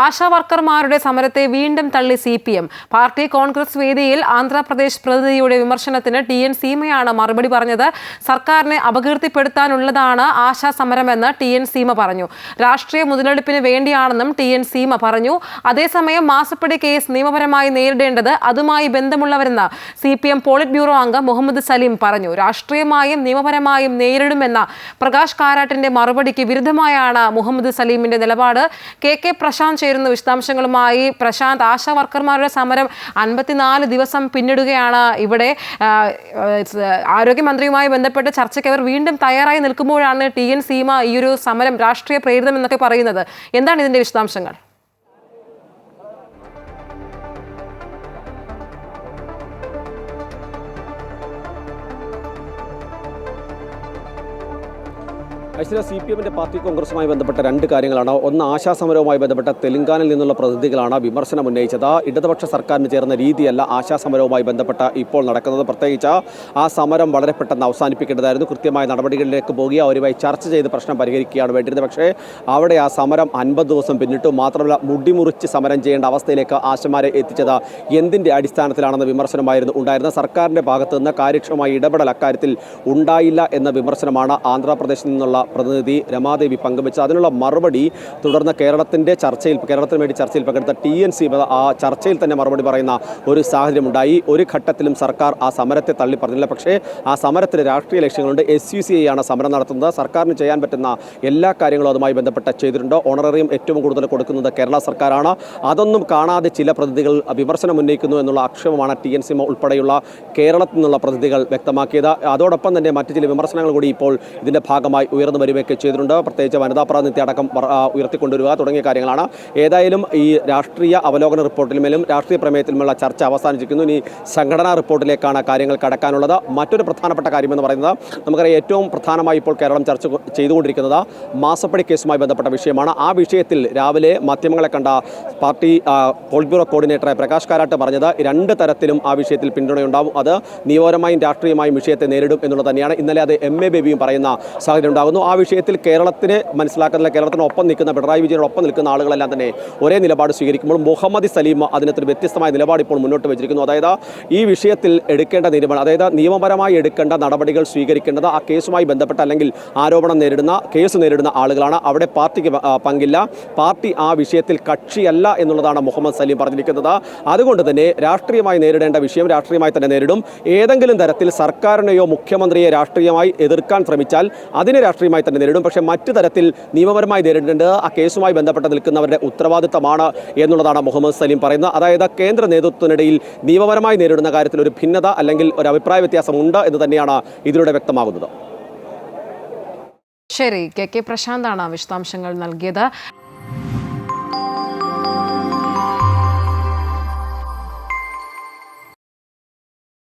ആശാവർക്കർമാരുടെ സമരത്തെ വീണ്ടും തള്ളി CPM. പാർട്ടി കോൺഗ്രസ് വേദിയിൽ ആന്ധ്രാപ്രദേശ് പ്രതിനിധിയുടെ വിമർശനത്തിന് TN സീമയാണ് മറുപടി പറഞ്ഞത്. സർക്കാരിനെ അപകീർത്തിപ്പെടുത്താനുള്ളതാണ് ആശാ സമരമെന്ന് TN സീമ പറഞ്ഞു. രാഷ്ട്രീയ മുതലെടുപ്പിന് വേണ്ടിയാണെന്നും TN സീമ പറഞ്ഞു. അതേസമയം മാസപ്പടി കേസ് നിയമപരമായി നേരിടേണ്ടത് അതുമായി ബന്ധമുള്ളവരെന്ന് CPM പോളിറ്റ് ബ്യൂറോ അംഗം മുഹമ്മദ് സലീം പറഞ്ഞു. രാഷ്ട്രീയമായും നിയമപരമായും നേരിടുമെന്ന പ്രകാശ് കാരാട്ടിന്റെ മറുപടിക്ക് വിരുദ്ധമായാണ് മുഹമ്മദ് സലീമിന്റെ നിലപാട്. KK പ്രശാന്ത് ചേരുന്ന വിശദാംശങ്ങളുമായി. പ്രശാന്ത്, ആശാ വർക്കർമാരുടെ സമരം 54 ദിവസം പിന്നിടുകയാണ്. ഇവിടെ ആരോഗ്യമന്ത്രിയുമായി ബന്ധപ്പെട്ട് ചർച്ചയ്ക്ക് അവർ വീണ്ടും തയ്യാറായി നിൽക്കുമ്പോഴാണ് TN സീമ ഈ ഒരു സമരം രാഷ്ട്രീയ പ്രേരിതം എന്നൊക്കെ പറയുന്നത്. എന്താണ് ഇതിന്റെ വിശദാംശങ്ങൾ? ഐശ്വര്യ, CPMന്റെ പാർട്ടി കോൺഗ്രസുമായി ബന്ധപ്പെട്ട രണ്ട് കാര്യങ്ങളാണ്. ഒന്ന്, ആശാ സമരവുമായി ബന്ധപ്പെട്ട തെലങ്കാനയിൽ നിന്നുള്ള പ്രതിനിധികളാണ് വിമർശനം ഉന്നയിച്ചത്. ഇടതുപക്ഷ സർക്കാരിന് ചേർന്ന രീതിയല്ല ആശാ സമരവുമായി ബന്ധപ്പെട്ട ഇപ്പോൾ നടക്കുന്നത്. പ്രത്യേകിച്ച് ആ സമരം വളരെ പെട്ടെന്ന് അവസാനിപ്പിക്കേണ്ടതായിരുന്നു. കൃത്യമായ നടപടികളിലേക്ക് പോകുക, അവരുമായി ചർച്ച ചെയ്ത് പ്രശ്നം പരിഹരിക്കുകയാണ് വേണ്ടിയിരുന്നത്. പക്ഷേ അവിടെ ആ സമരം 50 ദിവസം പിന്നിട്ടു. മാത്രമല്ല, മുടിമുറിച്ച് സമരം ചെയ്യേണ്ട അവസ്ഥയിലേക്ക് ആശമാരെ എത്തിച്ചത് എന്തിൻ്റെ അടിസ്ഥാനത്തിലാണെന്ന വിമർശനമായിരുന്നു ഉണ്ടായിരുന്നത്. സർക്കാരിൻ്റെ ഭാഗത്തു നിന്ന് കാര്യക്ഷമമായ ഇടപെടൽ അക്കാര്യത്തിൽ ഉണ്ടായില്ല എന്ന വിമർശനമാണ് ആന്ധ്രാപ്രദേശിൽ നിന്നുള്ള പ്രതിനിധി രമാദേവി പങ്കുവെച്ച. അതിനുള്ള മറുപടി തുടർന്ന് കേരളത്തിന് വേണ്ടി ചർച്ചയിൽ പങ്കെടുത്ത TN സീമ ആ ചർച്ചയിൽ തന്നെ മറുപടി പറയുന്ന ഒരു സാഹചര്യം ഉണ്ടായി. ഒരു ഘട്ടത്തിലും സർക്കാർ ആ സമരത്തെ തള്ളി പറഞ്ഞില്ല. പക്ഷേ ആ സമരത്തിന് രാഷ്ട്രീയ ലക്ഷ്യങ്ങളുണ്ട്. SUCI ആണ് സമരം നടത്തുന്നത്. സർക്കാരിന് ചെയ്യാൻ പറ്റുന്ന എല്ലാ കാര്യങ്ങളും അതുമായി ബന്ധപ്പെട്ട് ചെയ്തിട്ടുണ്ട്. ഓണററിയം ഏറ്റവും കൂടുതൽ കൊടുക്കുന്നത് കേരള സർക്കാരാണ്. അതൊന്നും കാണാതെ ചില പ്രതിനിധികൾ വിമർശനം ഉന്നയിക്കുന്നു എന്നുള്ള ആക്ഷേപമാണ് TN സീമ ഉൾപ്പെടെയുള്ള കേരളത്തിൽ നിന്നുള്ള പ്രതിനിധികൾ വ്യക്തമാക്കിയത്. അതോടൊപ്പം തന്നെ മറ്റു ചില വിമർശനങ്ങൾ കൂടി ഇപ്പോൾ ഇതിൻ്റെ ഭാഗമായി ഉയർന്നു വരികയൊക്കെ ചെയ്തിട്ടുണ്ട്. പ്രത്യേകിച്ച് വനിതാ പ്രാതിനിധ്യ അടക്കം ഉയർത്തിക്കൊണ്ടുവരിക തുടങ്ങിയ കാര്യങ്ങളാണ്. ഏതായാലും ഈ രാഷ്ട്രീയ അവലോകന റിപ്പോർട്ടിന്മേലും രാഷ്ട്രീയ പ്രമേയത്തിലുമുള്ള ചർച്ച അവസാനിച്ചിരിക്കുന്നു. ഇനി സംഘടനാ റിപ്പോർട്ടിലേക്കാണ് കാര്യങ്ങൾ കടക്കാനുള്ളത്. മറ്റൊരു പ്രധാനപ്പെട്ട കാര്യമെന്ന് പറയുന്നത്, നമുക്കറിയാം ഏറ്റവും പ്രധാനമായി ഇപ്പോൾ കേരളം ചർച്ച ചെയ്തുകൊണ്ടിരിക്കുന്നത് മാസപ്പടി കേസുമായി ബന്ധപ്പെട്ട വിഷയമാണ്. ആ വിഷയത്തിൽ രാവിലെ മാധ്യമങ്ങളെ കണ്ട പാർട്ടി പോളിറ്റ് ബ്യൂറോ കോർഡിനേറ്ററായ പ്രകാശ് കാരാട്ട് പറഞ്ഞത് രണ്ട് തരത്തിലും ആ വിഷയത്തിൽ പിന്തുണയുണ്ടാവും. അത് നിയമപരമായും രാഷ്ട്രീയമായും വിഷയത്തെ നേരിടും എന്നുള്ളത് തന്നെയാണ്. ഇന്നലെ അത് MA ബേബിയും പറയുന്ന സാഹചര്യം ഉണ്ടാകുന്നു. ആ വിഷയത്തിൽ കേരളത്തിന് മനസ്സിലാക്കുന്നില്ല. കേരളത്തിനൊപ്പം നിൽക്കുന്ന പിണറായി വിജയനോടൊപ്പം നിൽക്കുന്ന ആളുകളെല്ലാം തന്നെ ഒരേ നിലപാട് സ്വീകരിക്കുമ്പോൾ മുഹമ്മദ് സലീം അതിനകത്തൊരു വ്യത്യസ്തമായ നിലപാട് ഇപ്പോൾ മുന്നോട്ട് വെച്ചിരിക്കുന്നു. അതായത് ഈ വിഷയത്തിൽ എടുക്കേണ്ട നിയമനം, അതായത് നിയമപരമായി എടുക്കേണ്ട നടപടികൾ സ്വീകരിക്കേണ്ടത് ആ കേസുമായി ബന്ധപ്പെട്ട അല്ലെങ്കിൽ കേസ് നേരിടുന്ന ആളുകളാണ്. അവിടെ പാർട്ടിക്ക് പങ്കില്ല. പാർട്ടി ആ വിഷയത്തിൽ കക്ഷിയല്ല എന്നുള്ളതാണ് മുഹമ്മദ് സലീം പറഞ്ഞിരിക്കുന്നത്. അതുകൊണ്ട് തന്നെ രാഷ്ട്രീയമായി നേരിടേണ്ട വിഷയം രാഷ്ട്രീയമായി തന്നെ നേരിടും. ഏതെങ്കിലും തരത്തിൽ സർക്കാരിനെയോ മുഖ്യമന്ത്രിയെ രാഷ്ട്രീയമായി എതിർക്കാൻ ശ്രമിച്ചാൽ അതിനെ രാഷ്ട്രീയമായി തന്നെ നേരിടും. പക്ഷേ മറ്റു തരത്തിൽ നിയമപരമായി നേരിടേണ്ടത് ആ കേസുമായി ബന്ധപ്പെട്ട് നിൽക്കുന്നവരുടെ ഉത്തരവാദിത്തമാണ് എന്നുള്ളതാണ് മുഹമ്മദ് സലീം പറയുന്നത്. അതായത് കേന്ദ്ര നേതൃത്വത്തിനിടയിൽ നിയമപരമായി നേരിടുന്ന കാര്യത്തിൽ ഒരു ഭിന്നത അല്ലെങ്കിൽ ഒരു അഭിപ്രായ വ്യത്യാസം ഉണ്ട് എന്ന് തന്നെയാണ് ഇതിലൂടെ വ്യക്തമാകുന്നത്. ശരി, KK പ്രശാന്താണ് വിശദാംശങ്ങൾ നൽകിയത്.